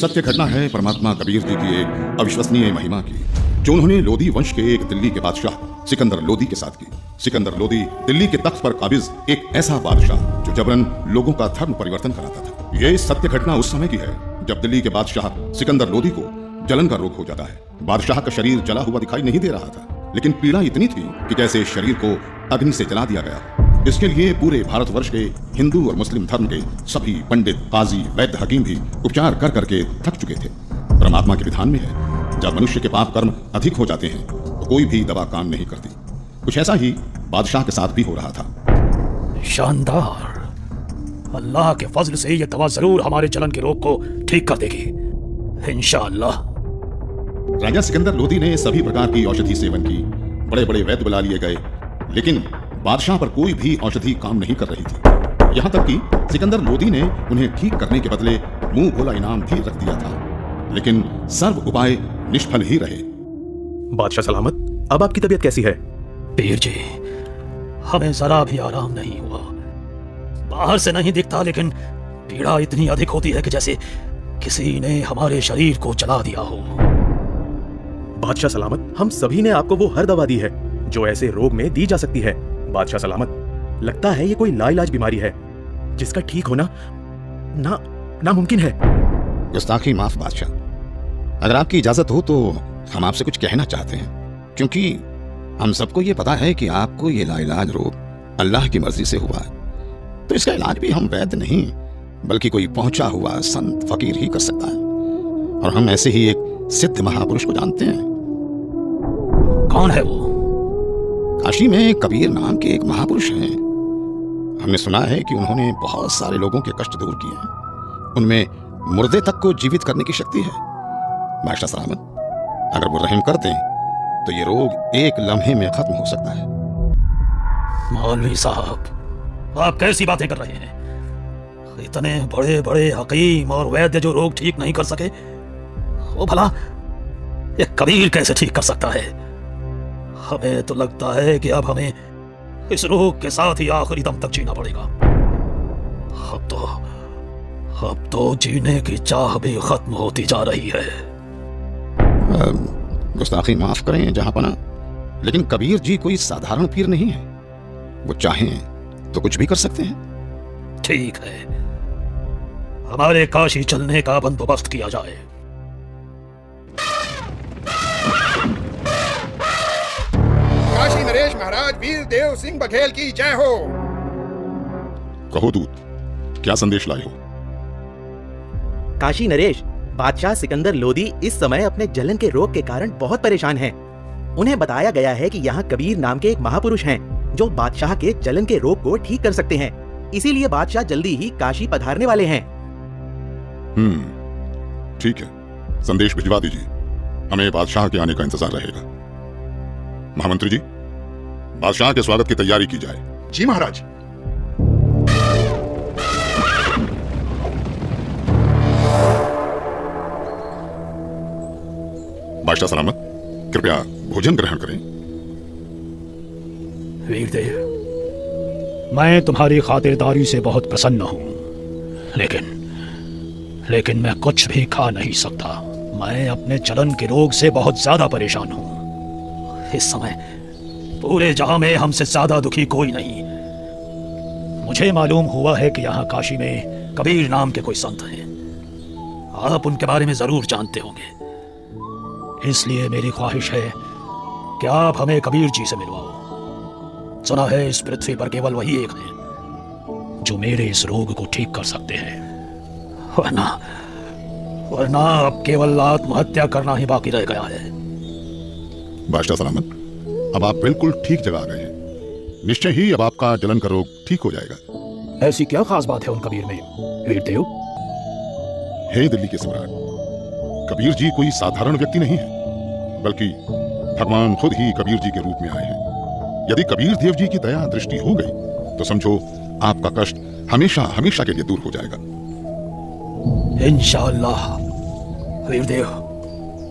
सत्य घटना है परमात्मा कबीर जी की एक अविश्वसनीय महिमा की, जो उन्होंने लोधी वंश के एक दिल्ली के बादशाह सिकंदर लोधी के साथ की। सिकंदर लोधी दिल्ली के तख्त पर काबिज एक ऐसा बादशाह जो जबरन लोगों का धर्म परिवर्तन कराता था। यह सत्य घटना उस समय की है जब दिल्ली के बादशाह सिकंदर लोधी को जलन का रोग हो जाता है। बादशाह का शरीर जला हुआ दिखाई नहीं दे रहा था, लेकिन पीड़ा इतनी थी कि जैसे शरीर को अग्नि से जला दिया गया। इसके लिए पूरे भारतवर्ष के हिंदू और मुस्लिम धर्म के सभी पंडित, काजी, वैद्य, हकीम भी उपचार कर करके थक चुके थे। परमात्मा के विधान में है, जब मनुष्य के पाप कर्म अधिक हो जाते हैं तो कोई भी दवा काम नहीं करती। कुछ ऐसा ही बादशाह के साथ भी हो रहा था। शानदार, अल्लाह के फजल से यह दवा जरूर हमारे जलन के रोग को ठीक कर देगी, इंशाअल्लाह। राजा सिकंदर लोधी ने सभी प्रकार की औषधि सेवन की, बड़े बड़े वैद्य बुला लिए गए, लेकिन बादशाह पर कोई भी औषधि काम नहीं कर रही थी। यहाँ तक कि सिकंदर लोधी ने उन्हें ठीक करने के बदले मुंह भोला इनाम भी रख दिया था, लेकिन सर्व उपाय निष्फल ही रहे। बादशाह सलामत, अब आपकी तबीयत कैसी है? पीर जी, हमें जरा भी आराम नहीं हुआ। बाहर से नहीं दिखता, लेकिन पीड़ा इतनी अधिक होती है कि जैसे किसी ने हमारे शरीर को जला दिया हो। बादशाह सलामत, हम सभी ने आपको वो हर दवा दी है जो ऐसे रोग में दी जा सकती है। बादशाह सलामत, लगता है ये कोई लाइलाज बीमारी है जिसका ठीक होना नामुमकिन है। गुस्ताखी माफ बादशाह, अगर आपकी इजाजत हो तो हम आपसे कुछ कहना चाहते हैं, क्योंकि हम सबको ये पता है कि आपको ये लाइलाज रोग अल्लाह की मर्जी से हुआ है, तो इसका इलाज भी हम वैद्य नहीं बल्कि कोई पहुंचा हुआ संत फकीर ही कर सकता है। और हम ऐसे ही एक सिद्ध महापुरुष को जानते हैं। कौन है वो? काशी में कबीर नाम के एक महापुरुष हैं। हमने सुना है कि उन्होंने बहुत सारे लोगों के कष्ट दूर किए हैं। उनमें मुर्दे तक को जीवित करने की शक्ति है। बादशाह सलामत, अगर वो रहम कर दें तो ये रोग एक लम्हे में खत्म हो सकता है। मौलवी साहब, आप कैसी बातें कर रहे हैं? इतने बड़े बड़े हकीम और वैद्य जो रोग ठीक नहीं कर सके, वो भला ये कबीर कैसे ठीक कर सकता है? हमें तो लगता है कि अब हमें इस रोग के साथ ही आखिरी दम तक जीना पड़ेगा। अब तो जीने की चाह भी खत्म होती जा रही है। गुस्ताखी माफ करें जहांपना, लेकिन कबीर जी कोई साधारण पीर नहीं है। वो चाहें तो कुछ भी कर सकते हैं। ठीक है, हमारे काशी चलने का बंदोबस्त किया जाए। काशी नरेश महाराज वीर देव सिंह बघेल की जय हो। कहो दूत, क्या संदेश लाए हो? काशी नरेश, बादशाह सिकंदर लोधी इस समय अपने जलन के रोग के कारण बहुत परेशान हैं। उन्हें बताया गया है कि यहाँ कबीर नाम के एक महापुरुष हैं जो बादशाह के जलन के रोग को ठीक कर सकते हैं। इसीलिए बादशाह जल्दी ही काशी पधारने वाले हैं। ठीक है, संदेश भिजवा दीजिए। हमें बादशाह के आने का इंतजार रहेगा। महामंत्री जी, बादशाह के स्वागत की तैयारी की जाए। जी महाराज। बादशाह सलामत, कृपया भोजन ग्रहण करें। वीरदेव, मैं तुम्हारी खातिरदारी से बहुत प्रसन्न हूं, लेकिन मैं कुछ भी खा नहीं सकता। मैं अपने जलन के रोग से बहुत ज्यादा परेशान हूं। इस समय पूरे जहां में हमसे ज्यादा दुखी कोई नहीं। मुझे मालूम हुआ है कि यहाँ काशी में कबीर नाम के कोई संत हैं। आप उनके बारे में जरूर जानते होंगे, इसलिए मेरी ख्वाहिश है कि आप हमें कबीर जी से मिलवाओ। सुना है इस पृथ्वी पर केवल वही एक है जो मेरे इस रोग को ठीक कर सकते हैं, वरना अब केवल आत्महत्या करना ही बाकी रह गया है। बादशाह सलामत, अब आप बिल्कुल ठीक जगह आ गए हैं। निश्चय ही अब आपका जलन का रोग ठीक हो जाएगा। ऐसी क्या खास बात है उन कबीर में, वीरदेव? हे दिल्ली के सम्राट, कबीर जी कोई साधारण व्यक्ति नहीं है, बल्कि भगवान खुद ही कबीर जी के रूप में आए हैं। यदि कबीर देव जी की दया दृष्टि हो गई तो समझो आपका कष्ट हमेशा हमेशा के लिए दूर हो जाएगा। इंशाअल्लाह। वीरदेव,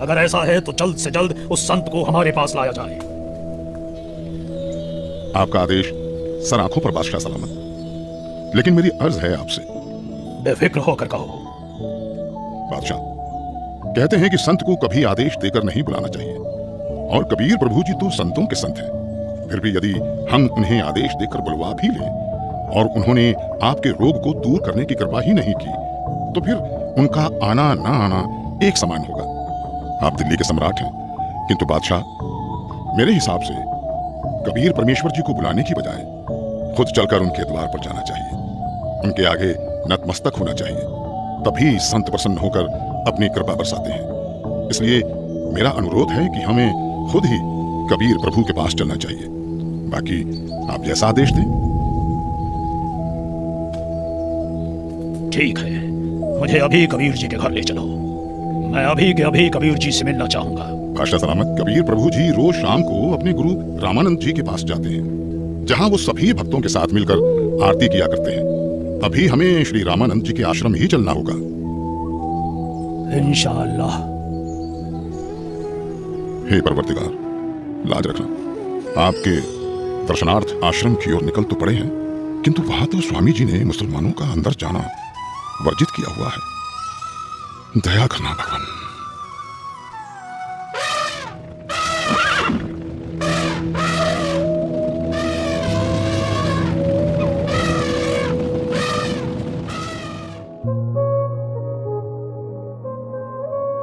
अगर ऐसा है तो जल्द से जल्द उस संत को हमारे पास लाया जाए। आपका आदेश सर आंखों पर बादशाह सलामत। लेकिन मेरी अर्ज है आपसे। बेफिक्र होकर कहो। बादशाह, कहते हैं कि संत को कभी आदेश देकर नहीं बुलाना चाहिए, और कबीर प्रभु जी तो संतों के संत हैं। फिर भी यदि हम उन्हें आदेश देकर बुलवा भी लें और उन्होंने आपके रोग को दूर करने की कृपा ही नहीं की, तो फिर उनका आना ना आना एक समान होगा। आप दिल्ली के सम्राट हैं, किंतु बादशाह, मेरे हिसाब से कबीर परमेश्वर जी को बुलाने की बजाय खुद चलकर उनके द्वार पर जाना चाहिए, उनके आगे नतमस्तक होना चाहिए। तभी संत प्रसन्न होकर अपनी कृपा बरसाते हैं। इसलिए मेरा अनुरोध है कि हमें खुद ही कबीर प्रभु के पास चलना चाहिए। बाकी आप जैसा आदेश दें। ठीक है, मुझे अभी कबीर जी के घर ले चलो। मैं अभी के अभी कबीर जी से मिलना चाहूंगा। बादशाह सलामत, कबीर प्रभु जी रोज शाम को अपने गुरु रामानंद जी के पास जाते हैं, जहां वो सभी भक्तों के साथ मिलकर आरती किया करते हैं। अभी हमें श्री रामानंद जी के आश्रम ही चलना होगा। इंशाअल्लाह। हे परवरदिगार, लाज रखना। आपके दर्शनार्थ आश्रम की ओर निकल तो पड़े हैं, किंतु वहां तो स्वामी जी ने मुसलमानों का अंदर जाना वर्जित किया हुआ है। दया करना भगवान।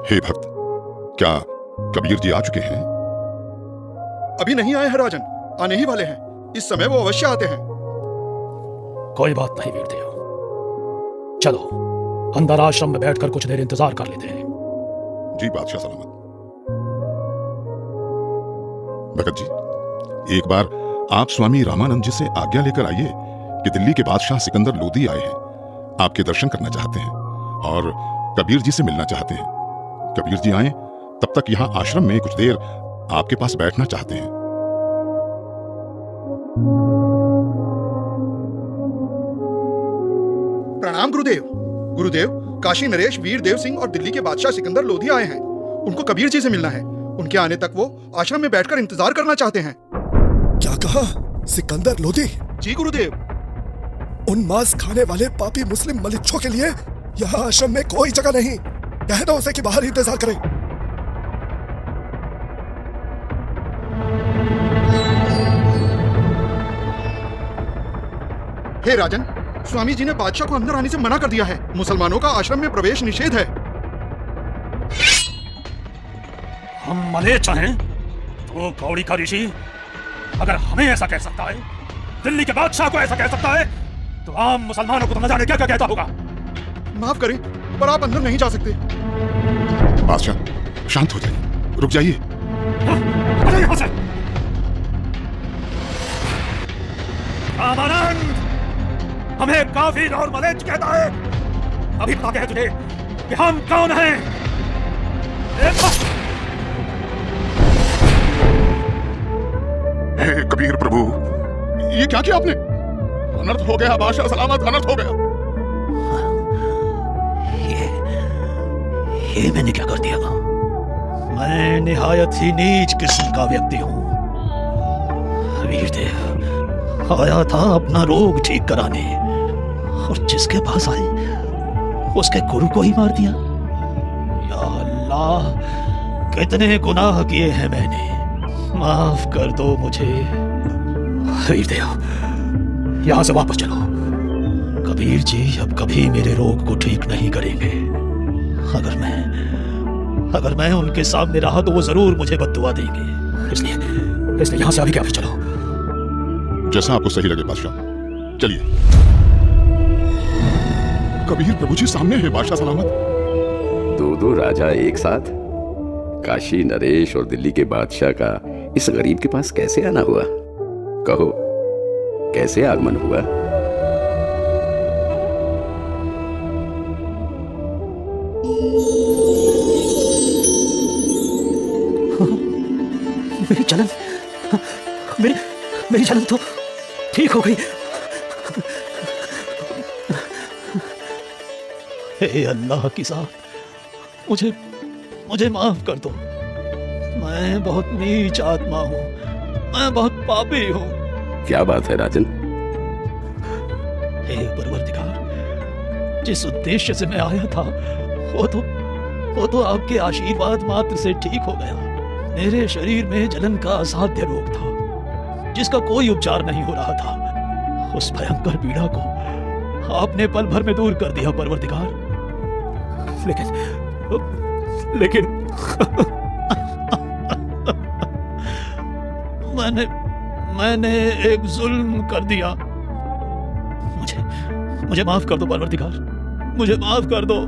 हे भक्त, क्या कबीर जी आ चुके हैं? अभी नहीं आए हैं राजन, आने ही वाले हैं। इस समय वो अवश्य आते हैं। कोई बात नहीं वीरदेव, चलो अंदर आश्रम में बैठकर कुछ देर इंतजार कर लेते हैं। जी बादशाह सलामत। भगत जी, एक बार आप स्वामी रामानंद जी से आज्ञा लेकर आइए कि दिल्ली के बादशाह सिकंदर लोदी आए हैं, आपके दर्शन करना चाहते हैं और कबीर जी से मिलना चाहते हैं। कबीर जी आए तब तक यहां आश्रम में कुछ देर आपके पास बैठना चाहते हैं। प्रणाम गुरुदेव। गुरुदेव, काशी नरेश वीर देव सिंह और दिल्ली के बादशाह सिकंदर लोधी आए हैं। उनको कबीर जी से मिलना है। उनके आने तक वो आश्रम में बैठकर इंतजार करना चाहते हैं। क्या कहा? सिकंदर लोधी? जी गुरुदेव। उन मांस खाने वाले पापी मुस्लिम मलिच्छों के लिए यहाँ आश्रम में कोई जगह नहीं। कह दो उसे कि बाहर इंतजार करे। हे राजन, स्वामी जी ने बादशाह को अंदर आने से मना कर दिया है। मुसलमानों का आश्रम में प्रवेश निषेध है। हम मलेच्छ हैं तो कौड़ी का ऋषि अगर हमें ऐसा कह सकता है, दिल्ली के बादशाह को ऐसा कह सकता है, तो आम मुसलमानों को तो न जाने क्या क्या कहता होगा। माफ करें, पर आप अंदर नहीं जा सकते। बादशाह शांत हो जाइए, रुक जाइए। अरे यहां से रामानंद हमें काफिर और मलेच्छ कहता है। अभी पता है तुझे कि हम कौन हैं? हे कबीर प्रभु, ये क्या किया आपने? अनर्थ हो गया बादशाह सलामत, अनर्थ हो गया। ये मैंने क्या कर दिया? मैं निहायत ही नीच किस्म का व्यक्ति हूं। वीरदेव आया था अपना रोग ठीक कराने, और जिसके पास आए उसके गुरु को ही मार दिया। या अल्लाह, कितने गुनाह किए हैं मैंने, माफ कर दो मुझे। वीरदेव यहां से वापस चलो। कबीर जी अब कभी मेरे रोग को ठीक नहीं करेंगे। अगर मैं उनके सामने रहा तो वो जरूर मुझे बद्दुआ देंगे। इसलिए यहां से अभी क्या भी चलो। जैसा आपको सही लगे बादशाह, चलिए। कबीर प्रभु जी सामने है बादशाह सलामत। दो राजा एक साथ? काशी नरेश और दिल्ली के बादशाह का इस गरीब के पास कैसे आना हुआ? कहो, कैसे आगमन हुआ? मेरी जलन तो ठीक हो गई। हे अल्लाह की साथ मुझे माफ कर दो। मैं बहुत नीच आत्मा हूं, मैं बहुत पापी हूं। क्या बात है राजन? हे परवरदिगार, जिस उद्देश्य से मैं आया था वो तो आपके आशीर्वाद मात्र से ठीक हो गया। मेरे शरीर में जलन का असाध्य रोग था जिसका कोई उपचार नहीं हो रहा था। उस भयंकर पीड़ा को आपने पल भर में दूर कर दिया परवरदिगार। लेकिन मैंने एक जुल्म कर दिया। मुझे माफ कर दो परवरदिगार, मुझे माफ कर दो।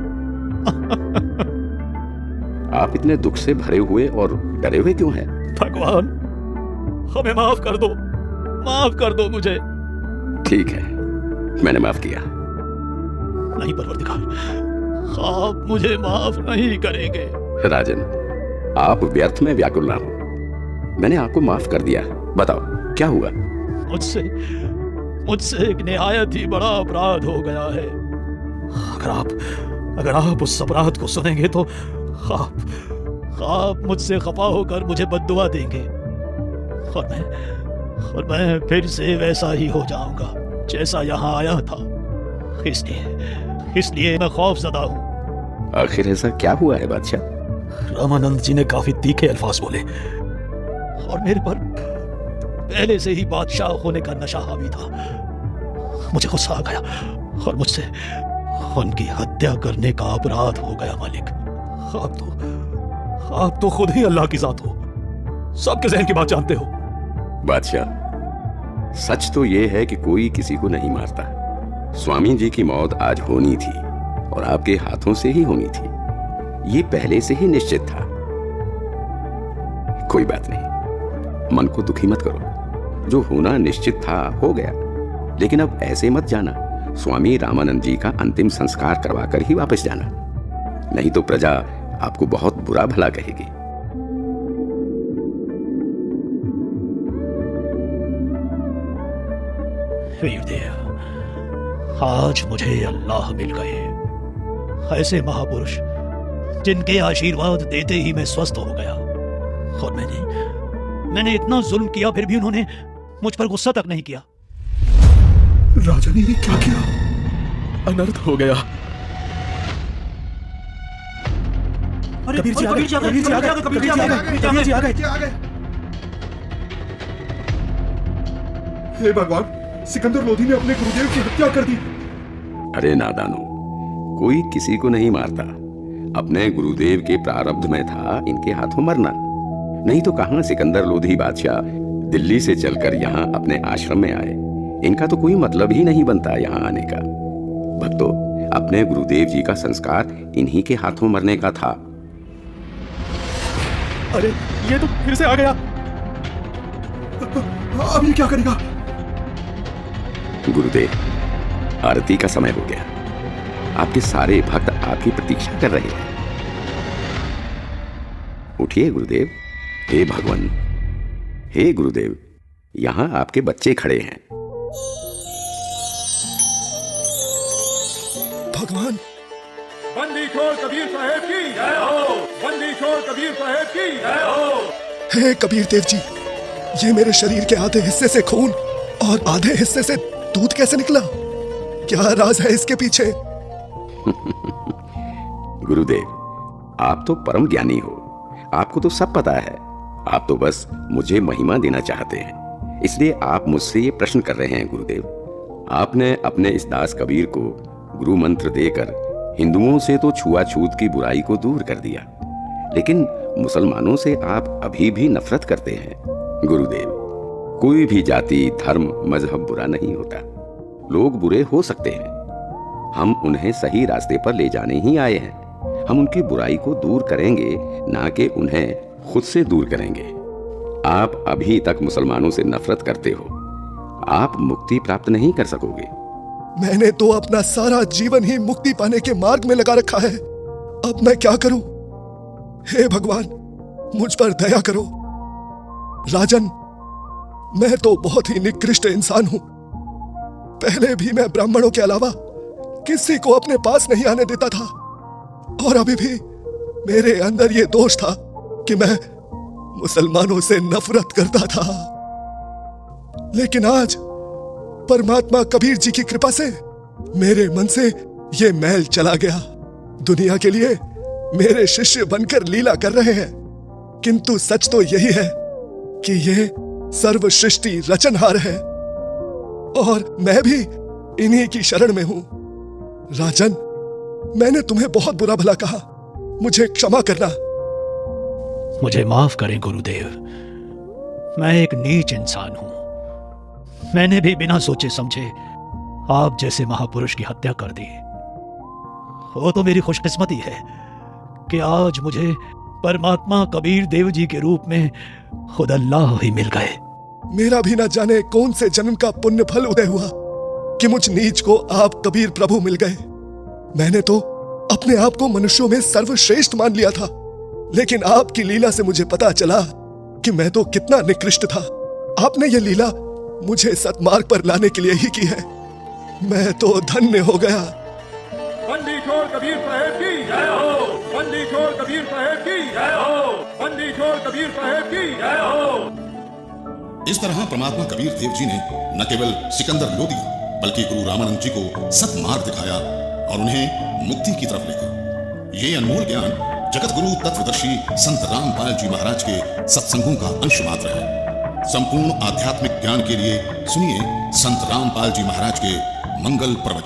आप इतने दुख से भरे हुए और डरे हुए क्यों हैं? भगवान, हमें माफ कर दो मुझे। ठीक है, मैंने माफ किया। नहीं परवरदिगार, आप मुझे माफ नहीं करेंगे। राजन, आप व्यर्थ में व्याकुल ना हो। मैंने आपको माफ कर दिया। बताओ क्या हुआ? मुझसे एक निहायत ही बड़ा अपराध हो गया है। अगर आप उस अपराध को सुनेंगे तो आप मुझसे खफा होकर मुझे बद्दुआ देंगे और मैं फिर से वैसा ही हो जाऊंगा जैसा यहाँ आया था। इसलिए मैं खौफजदा हूँ। आखिर ऐसा क्या हुआ है बादशाह? रामानंद जी ने काफी तीखे अल्फाज बोले और मेरे पर पहले से ही बादशाह होने का नशा हावी था। मुझे गुस्सा आ गया और मुझसे उनकी हत्या करने का अपराध हो गया। मालिक, आप तो खुद ही अल्लाह की जात हो, सबके ज़हन की बात जानते हो। बादशाह, सच तो यह है कि कोई किसी को नहीं मारता। स्वामी जी की मौत आज होनी थी और आपके हाथों से ही होनी थी। ये पहले से ही निश्चित था। कोई बात नहीं, मन को दुखी मत करो। जो होना निश्चित था हो गया। लेकिन अब ऐसे मत जाना, स्वामी रामानंद जी का अंतिम संस्कार करवाकर ही वापस जाना, नहीं तो प्रजा आपको बहुत बुरा भला कहेगी। वीरदेव, आज मुझे अल्लाह मिल गए, ऐसे महापुरुष जिनके आशीर्वाद देते ही मैं स्वस्थ हो गया। और मैंने इतना जुल्म किया, फिर भी उन्होंने मुझ पर गुस्सा तक नहीं किया। राजा ने ये क्या किया? अनर्थ हो गया। कबीर जी आ गए। हे भगवान, सिकंदर लोधी ने अपने गुरुदेव की हत्या कर दी। अरे नादानो, कोई किसी को नहीं मारता। अपने गुरुदेव के प्रारब्ध में था इनके हाथों मरना। नहीं तो कहां सिकंदर लोधी बादशाह दिल्ली से चलकर यहाँ अपने आश्रम में आए। इनका तो कोई मतलब ही नहीं बनता यहाँ आने का। भक्तों, अपने गुरुदेव जी का संस्कार इन्हीं के हाथों मरने का था। अरे ये तो फिर से आ गया। अब ये क्या करेगा? गुरुदेव, आरती का समय हो गया। आपके सारे भक्त आपकी प्रतीक्षा कर रहे हैं। उठिए गुरुदेव। हे भगवान, हे गुरुदेव, यहां आपके बच्चे खड़े हैं। भगवान, बंदी छोड़ कबीर साहेब की जय हो। बंदी छोड़ कबीर साहेब की जय हो। हे कबीर देव जी, ये मेरे शरीर के आधे हिस्से से खून और आधे हिस्से से दूध कैसे निकला? क्या राज है इसके पीछे? गुरुदेव, आप तो परम ज्ञानी हो, आपको तो सब पता है। आप तो बस मुझे महिमा देना चाहते हैं, इसलिए आप मुझसे ये प्रश्न कर रहे हैं। गुरुदेव, आपने अपने इस दास कबीर को गुरु मंत्र देकर हिंदुओं से तो छुआछूत की बुराई को दूर कर दिया, लेकिन मुसलमानों से आप अभी भी नफरत करते हैं। गुरुदेव, कोई भी जाति, धर्म, मजहब बुरा नहीं होता। लोग बुरे हो सकते हैं, हम उन्हें सही रास्ते पर ले जाने ही आए हैं। हम उनकी बुराई को दूर करेंगे, ना कि उन्हें खुद से दूर करेंगे। आप अभी तक मुसलमानों से नफरत करते हो, आप मुक्ति प्राप्त नहीं कर सकोगे। मैंने तो अपना सारा जीवन ही मुक्ति पाने के मार्ग में लगा रखा है। अब मैं क्या करूं? हे भगवान, मुझ पर दया करो। राजन, मैं तो बहुत ही निकृष्ट इंसान हूं। पहले भी मैं ब्राह्मणों के अलावा किसी को अपने पास नहीं आने देता था, और अभी भी मेरे अंदर यह दोष था कि मैं मुसलमानों से नफरत करता था। लेकिन आज परमात्मा कबीर जी की कृपा से मेरे मन से यह मैल चला गया। दुनिया के लिए मेरे शिष्य बनकर लीला कर रहे हैं, किंतु सच तो यही है कि ये सर्व सृष्टि रचनहार है और मैं भी इन्हीं की शरण में हूं। राजन, मैंने तुम्हें बहुत बुरा भला कहा, मुझे क्षमा करना। मुझे माफ करें गुरुदेव, मैं एक नीच इंसान हूं। मैंने भी बिना सोचे समझे आप जैसे महापुरुष की हत्या कर दी। वो तो मेरी खुशकिस्मती है कि आज मुझे परमात्मा कबीर देव जी के रूप में खुद अल्लाह ही मिल गए। मेरा भी न जाने कौन से जन्म का पुण्य फल उदय हुआ कि मुझ नीच को आप कबीर प्रभु मिल गए। मैंने तो अपने आप को मनुष्यों में सर्वश्रेष्ठ मान लिया था, लेकिन आपकी लीला से मुझे पता चला कि मैं तो कितना निकृष्ट था। आपने ये लीला मुझे सतमार्ग पर लाने के लिए ही की है। मैं तो धन्य हो गया। बंदी छोड़ कबीर साहेब की जय हो, बंदी छोड़ कबीर साहेब की जय हो, बंदी छोड़ कबीर साहेब की जय हो। इस तरह परमात्मा कबीर देव जी ने न केवल सिकंदर लोदी बल्कि गुरु रामानंद जी को सतमार्ग दिखाया और उन्हें मुक्ति की तरफ ले गए। ये अनमोल ज्ञान जगत गुरु तत्वदर्शी संत रामपाल जी महाराज के सत्संगों का अंश मात्र है। संपूर्ण आध्यात्मिक ज्ञान के लिए सुनिए संत रामपाल जी महाराज के मंगल प्रवचन।